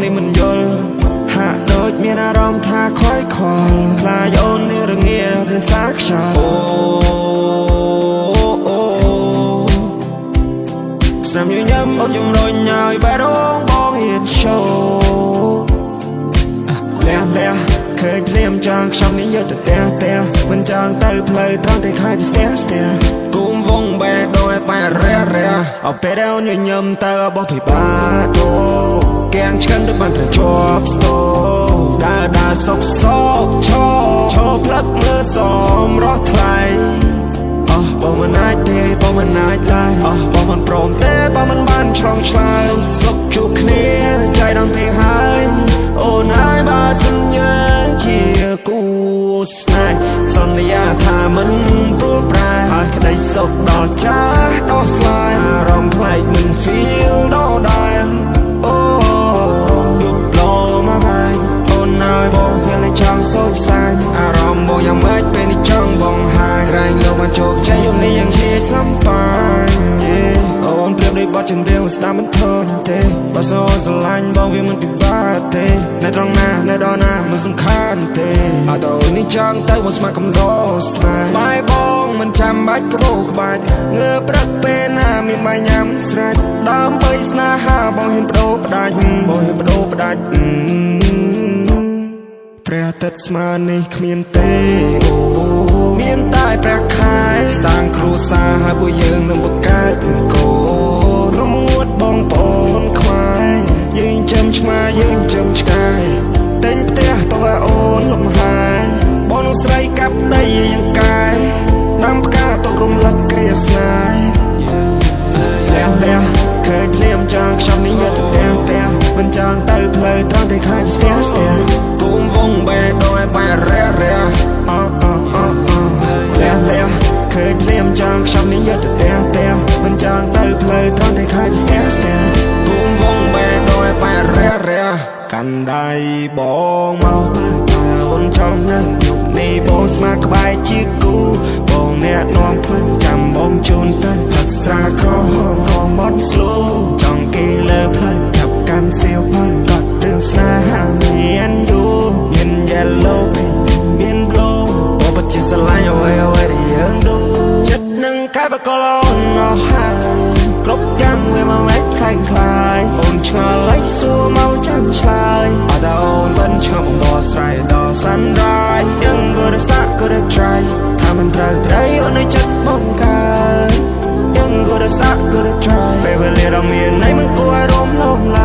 នេះមិនយល់ហាក់ដូចមានអារម្មណ៍ថាខ្វាយខ្វល់ខ្លាចអូននេះរងាឬសាខ្យល់ស្នាមញញឹមអូនជំរុញឲ្យបែររងបងហ៊ានឈោលះឃើញភ្លាមចង់ខ្ញុំនេះយកទៅផ្ទះមិនចង់ទៅផ្លូវត្រង់តែខាយពីស្ទះគុំវងបែរដោយបែររះអពេលដែលអូនញញឹមទៅបោះពីបាតូកៀងឆ្កិនដូចបានត្រូវជាប់ស្ទោដើរសុកឈរផ្លឹកមើលសមរស់ថ្លៃបើមិនអាចទេបើមិនអាចឡាយបើមិនព្រមទេបើមិនបានឆ្លងឆ្លើយសុខជួបគ្នាใจដងពីហើយអូនហើយបើសន្យាជាគូស្នេហ៍សន្យាថាមិនព្រួលប្រែហើយក្តីសុខដល់ចាស់ដោះស្រាយអារម្មណ៍ប្លែកមិន feel ដល់ដែរអូយប់លោមកបាយអូនហើយបង feel ចង់សោកសាយអារម្មណ៍បងយ៉ាងម៉េចពេលនេះចង់បងហើយក្រែងលោកបានជោគជ័យយប់នេះយ៉ាងជាសំបានអូនប្រៀបដូចបទចម្រៀងស្ដាប់មិនធន់ទេបើសូនស្រឡាញ់បងវាមិនពិបាកទេនៅត្រង់ណានៅដល់ណាមិនសំខាន់ទេអត់អូននេះចង់ទៅមកស្មាក់កំដោស្នេហ៍បាយបងមិនចាំបាច់ក្បោក្បាច់ងើព្រឹកពេលណាមានបាយញ៉ាំស្រេចដើម្បីស្នេហាបងហ៊ានបដូរផ្ដាច់ព្រះអាទិត្យស្មើនេះគ្មានទេអូមានតែព្រះខែសាងគ្រួសារហើយពួកយើងនឹងបង្កើតកូនរមួតបងប្អូនខ្មែរយើងចាំឆ្មាយើងចាំឆ្កែតែងផ្ទះទៅឲ្យអូនលំហាយបងនឹងស្រីកាប់ដីយ៉ាងកាយដាំផ្កាទុករំលឹកគ្រាស្នេហ៍លះឃើញភ្លាមចង់ខ្ញុំនេះយកទៅផ្ទះមិនចង់ទៅផ្លូវត្រង់តែខាយពីស្ទះគុំវងបែរដោយបែររះលះឃើញភ្លាមចង់ខ្ញុំនេះយកទៅផ្ទះមិនចង់ទៅផ្លូវត្រង់តែខាយពីស្ទះគុំវងបែរដោយបែររះកាន់ដៃបងមកបើអូនចង់នៅយប់នេះបងស្មាក្បែរជាគូបងអ្នកនាំផ្លូវចាំបងជូនទៅផឹកស្រាក្រហមហមត់ស្លូចង់គេលើផ្លូវចាប់កាន់សៀវភៅកត់រឿងស្នេហាមានយូមាន yellow មាន blue បងពិតជាស្រឡាញ់អ្វីដែលយើងដូរចិត្តនឹងកែបកលអូនអស់ហើយគ្រប់យ៉ាងវាមកមិនខ្លាយអូនឆ្ងល់ឲ្យសួរមកចាំឆ្លើយអត់តែអូនមិនឈប់បោះស្រ័យដល់ sunrise យើង gotta try ថាមិនត្រូវអូននៅចិត្តបងកើតយើង gotta try ពេលវេលាដ៏មានន័យមិនគួរឲ្យរំលងឡើយ